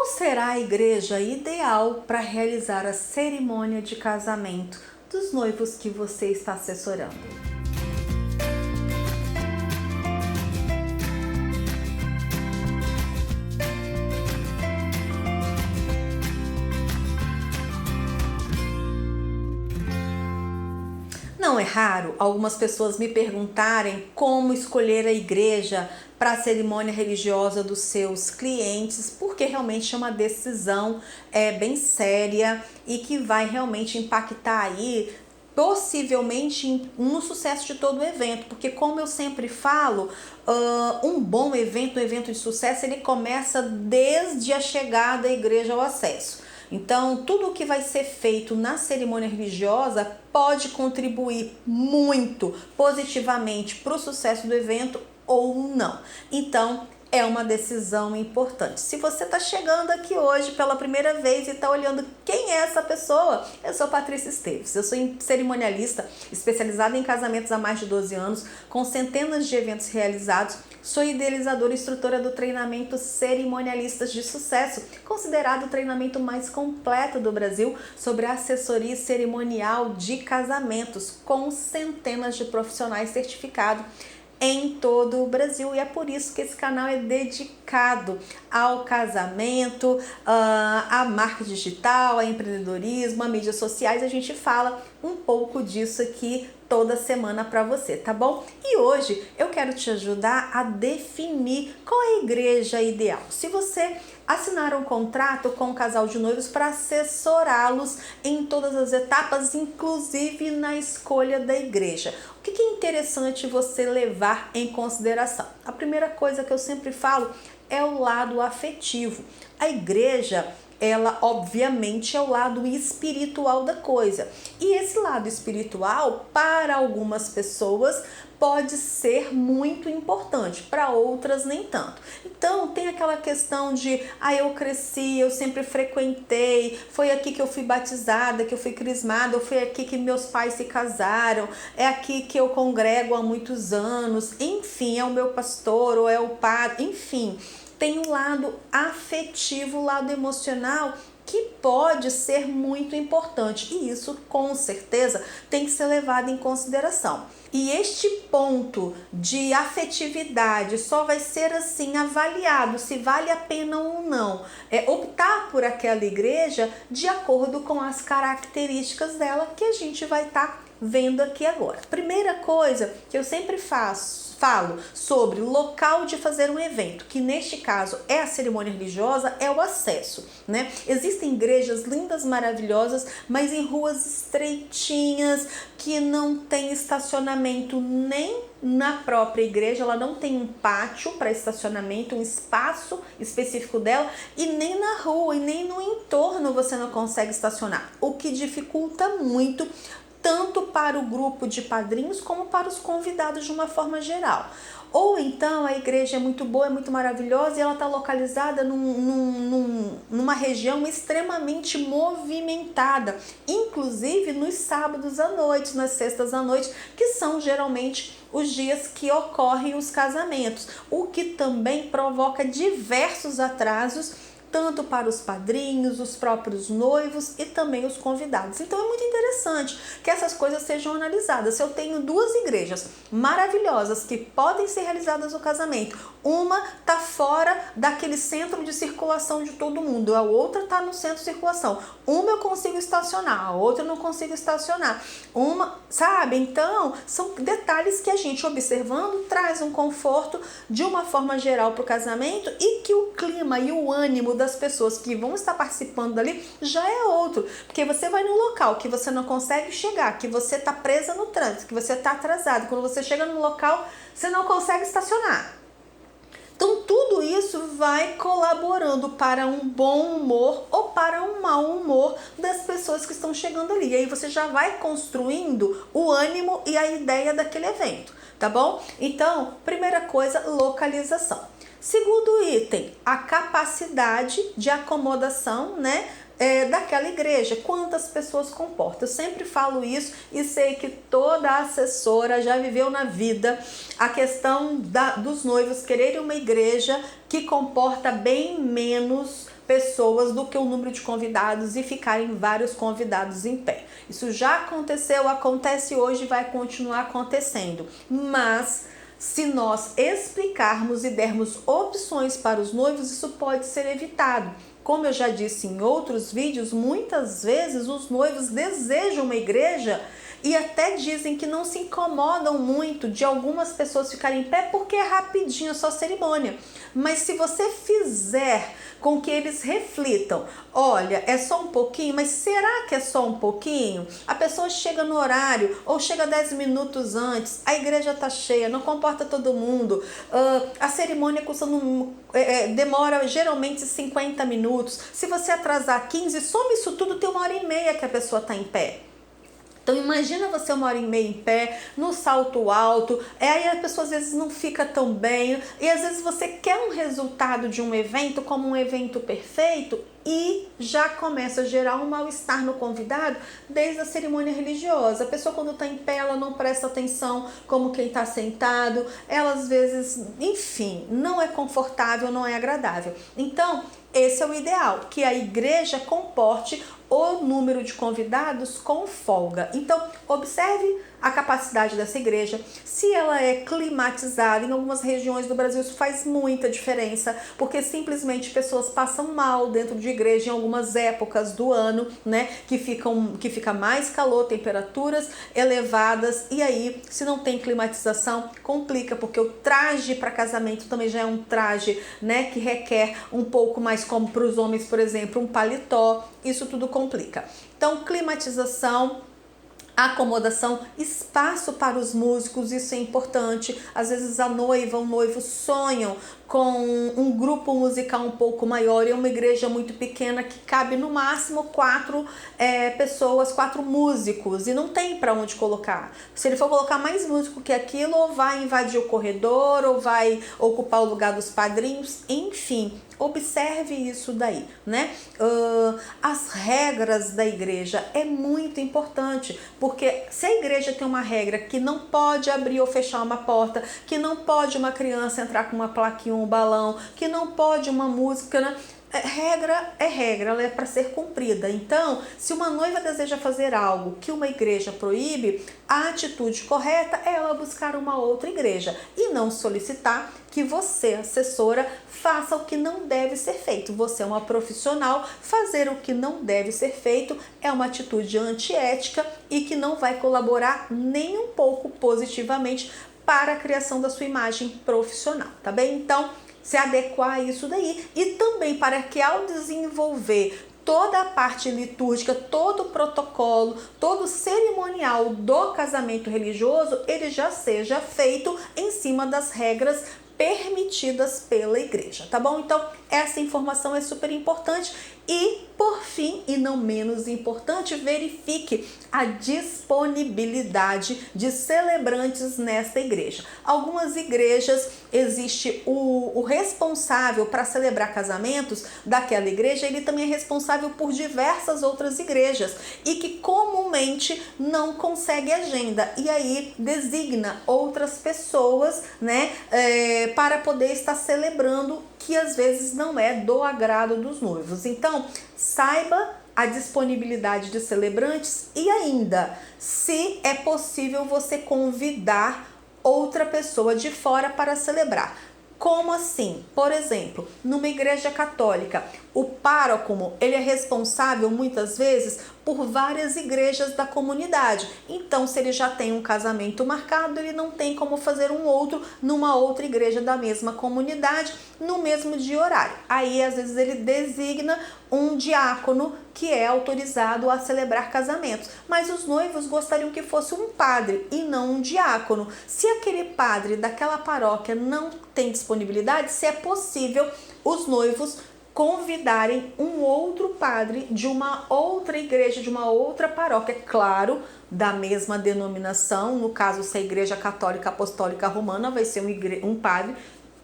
Qual será a igreja ideal para realizar a cerimônia de casamento dos noivos que você está assessorando? Não é raro algumas pessoas me perguntarem como escolher a igreja para a cerimônia religiosa dos seus clientes, porque realmente é uma decisão bem séria e que vai realmente impactar aí possivelmente no sucesso de todo o evento, porque como eu sempre falo, um bom evento, um evento de sucesso, ele começa desde a chegada à igreja ao acesso. Então, tudo o que vai ser feito na cerimônia religiosa pode contribuir muito positivamente para o sucesso do evento ou não. Então, é uma decisão importante. Se você está chegando aqui hoje pela primeira vez e está olhando quem é essa pessoa, eu sou Patrícia Esteves. Eu sou cerimonialista especializada em casamentos há mais de 12 anos, com centenas de eventos realizados. Sou idealizadora e instrutora do treinamento Cerimonialistas de Sucesso, considerado o treinamento mais completo do Brasil sobre assessoria cerimonial de casamentos, com centenas de profissionais certificados em todo o Brasil, e é por isso que esse canal é dedicado ao casamento, à marca digital, a empreendedorismo, a mídias sociais. A gente fala um pouco disso aqui toda semana para você, tá bom? E hoje eu quero te ajudar a definir qual é a igreja ideal. Se você assinar um contrato com um casal de noivos para assessorá-los em todas as etapas, inclusive na escolha da igreja, o que é interessante você levar em consideração? A primeira coisa que eu sempre falo é o lado afetivo. A igreja, ela obviamente é o lado espiritual da coisa. E esse lado espiritual, para algumas pessoas, pode ser muito importante, para outras nem tanto. Então tem aquela questão de, eu cresci, eu sempre frequentei, foi aqui que eu fui batizada, que eu fui crismada, ou foi aqui que meus pais se casaram, é aqui que eu congrego há muitos anos, enfim, é o meu pastor ou é o padre, enfim. Tem um lado afetivo, o lado emocional, que pode ser muito importante, e isso com certeza tem que ser levado em consideração. E este ponto de afetividade só vai ser assim avaliado se vale a pena ou não optar por aquela igreja de acordo com as características dela, que a gente vai estar vendo aqui agora. Primeira coisa que eu sempre falo sobre o local de fazer um evento, que neste caso é a cerimônia religiosa, é o acesso, né? Existem igrejas lindas, maravilhosas, mas em ruas estreitinhas, que não tem estacionamento nem na própria igreja, ela não tem um pátio para estacionamento, um espaço específico dela, e nem na rua, e nem no entorno você não consegue estacionar, o que dificulta muito tanto para o grupo de padrinhos como para os convidados de uma forma geral. Ou então a igreja é muito boa, é muito maravilhosa e ela está localizada numa região extremamente movimentada, inclusive nos sábados à noite, nas sextas à noite, que são geralmente os dias que ocorrem os casamentos, o que também provoca diversos atrasos, tanto para os padrinhos, os próprios noivos e também os convidados. Então é muito interessante que essas coisas sejam analisadas. Se eu tenho duas igrejas maravilhosas que podem ser realizadas no casamento, uma está fora daquele centro de circulação de todo mundo, a outra está no centro de circulação. Uma eu consigo estacionar, a outra eu não consigo estacionar. Sabe? Então, são detalhes que a gente observando traz um conforto de uma forma geral para o casamento, e que o clima e o ânimo das pessoas que vão estar participando dali já é outro, porque você vai num local que você não consegue chegar, que você está presa no trânsito, que você está atrasado, quando você chega no local você não consegue estacionar. Então tudo isso vai colaborando para um bom humor ou para um mau humor das pessoas que estão chegando ali, e aí você já vai construindo o ânimo e a ideia daquele evento, tá bom? Então, primeira coisa, localização. Segundo item, a capacidade de acomodação, né, daquela igreja, quantas pessoas comporta. Eu sempre falo isso e sei que toda assessora já viveu na vida a questão dos noivos quererem uma igreja que comporta bem menos pessoas do que o número de convidados e ficarem vários convidados em pé. Isso já aconteceu, acontece hoje e vai continuar acontecendo. Mas se nós explicarmos e dermos opções para os noivos, isso pode ser evitado. Como eu já disse em outros vídeos, muitas vezes os noivos desejam uma igreja e até dizem que não se incomodam muito de algumas pessoas ficarem em pé porque é rapidinho, é só cerimônia. Mas se você fizer com que eles reflitam, olha, é só um pouquinho, mas será que é só um pouquinho? A pessoa chega no horário ou chega 10 minutos antes, a igreja está cheia, não comporta todo mundo, a cerimônia demora geralmente 50 minutos. Se você atrasar 15, soma isso tudo, tem 1h30 que a pessoa está em pé. Então imagina você 1h30 em pé, no salto alto, aí a pessoa às vezes não fica tão bem, e às vezes você quer um resultado de um evento como um evento perfeito e já começa a gerar um mal-estar no convidado desde a cerimônia religiosa. A pessoa quando está em pé, ela não presta atenção como quem está sentado, ela às vezes, enfim, não é confortável, não é agradável. Então, esse é o ideal, que a igreja comporte o número de convidados com folga. Então, observe a capacidade dessa igreja, se ela é climatizada. Em algumas regiões do Brasil isso faz muita diferença, porque simplesmente pessoas passam mal dentro de igreja em algumas épocas do ano, né, que fica mais calor, temperaturas elevadas, e aí se não tem climatização complica, porque o traje para casamento também já é um traje, né, que requer um pouco mais, como para os homens, por exemplo, um paletó, isso tudo complica. Então, climatização, acomodação, espaço para os músicos, isso é importante. Às vezes a noiva, o noivo sonham com um grupo musical um pouco maior, e uma igreja muito pequena que cabe no máximo 4 pessoas, 4 músicos, e não tem para onde colocar. Se ele for colocar mais músico que aquilo, ou vai invadir o corredor, ou vai ocupar o lugar dos padrinhos, enfim. Observe isso daí, né? As regras da igreja é muito importante, porque se a igreja tem uma regra que não pode abrir ou fechar uma porta, que não pode uma criança entrar com uma plaquinha ou um balão, que não pode uma música, né? Regra é regra, ela é para ser cumprida. Então, se uma noiva deseja fazer algo que uma igreja proíbe, a atitude correta é ela buscar uma outra igreja e não solicitar que você, assessora, faça o que não deve ser feito. Você é uma profissional, fazer o que não deve ser feito é uma atitude antiética e que não vai colaborar nem um pouco positivamente para a criação da sua imagem profissional, tá bem? Então, se adequar a isso daí, e também para que ao desenvolver toda a parte litúrgica, todo o protocolo, todo o cerimonial do casamento religioso, ele já seja feito em cima das regras permitidas pela igreja, tá bom? Então, essa informação é super importante. E, por fim, e não menos importante, verifique a disponibilidade de celebrantes nesta igreja. Algumas igrejas existe o responsável para celebrar casamentos daquela igreja, ele também é responsável por diversas outras igrejas e que comumente não consegue agenda, e aí designa outras pessoas, né, para poder estar celebrando, que às vezes não é do agrado dos noivos. Então, saiba a disponibilidade de celebrantes e ainda, se é possível você convidar outra pessoa de fora para celebrar. Como assim? Por exemplo, numa igreja católica, o pároco, ele é responsável muitas vezes por várias igrejas da comunidade. Então, se ele já tem um casamento marcado, ele não tem como fazer um outro numa outra igreja da mesma comunidade, no mesmo dia e horário. Aí, às vezes, ele designa um diácono que é autorizado a celebrar casamentos. Mas os noivos gostariam que fosse um padre e não um diácono. Se aquele padre daquela paróquia não tem disponibilidade, se é possível os noivos convidarem um outro padre de uma outra igreja, de uma outra paróquia, claro, da mesma denominação. No caso, se a Igreja Católica Apostólica Romana, vai ser um padre,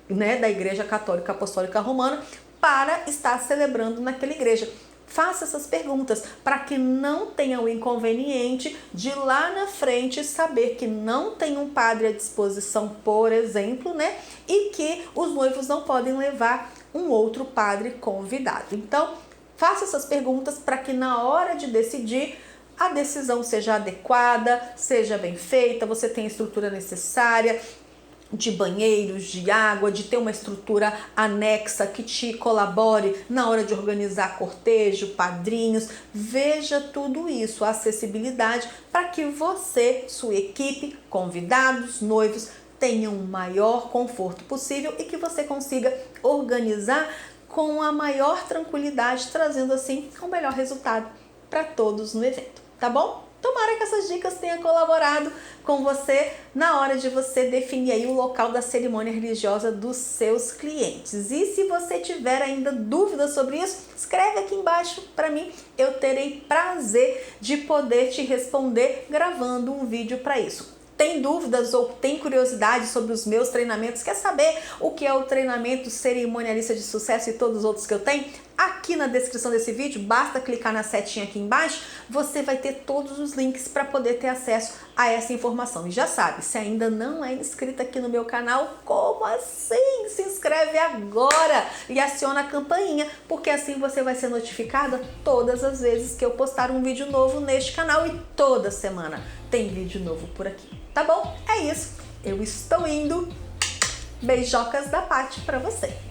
né, da Igreja Católica Apostólica Romana, para estar celebrando naquela igreja. Faça essas perguntas para que não tenha o inconveniente de lá na frente saber que não tem um padre à disposição, por exemplo, né? E que os noivos não podem levar um outro padre convidado. Então, faça essas perguntas para que na hora de decidir a decisão seja adequada, seja bem feita, você tenha a estrutura necessária de banheiros, de água, de ter uma estrutura anexa que te colabore na hora de organizar cortejo, padrinhos. Veja tudo isso, a acessibilidade, para que você, sua equipe, convidados, noivos, tenham o maior conforto possível e que você consiga organizar com a maior tranquilidade, trazendo assim o melhor resultado para todos no evento, tá bom? Tomara que essas dicas tenham colaborado com você na hora de você definir aí o local da cerimônia religiosa dos seus clientes. E se você tiver ainda dúvidas sobre isso, escreve aqui embaixo para mim. Eu terei prazer de poder te responder gravando um vídeo para isso. Tem dúvidas ou tem curiosidade sobre os meus treinamentos? Quer saber o que é o treinamento cerimonialista de sucesso e todos os outros que eu tenho? Aqui na descrição desse vídeo, basta clicar na setinha aqui embaixo, você vai ter todos os links para poder ter acesso a essa informação. E já sabe, se ainda não é inscrito aqui no meu canal, como assim? Se inscreve agora e aciona a campainha, porque assim você vai ser notificada todas as vezes que eu postar um vídeo novo neste canal e toda semana tem vídeo novo por aqui. Tá bom? É isso. Eu estou indo. Beijocas da Paty para você.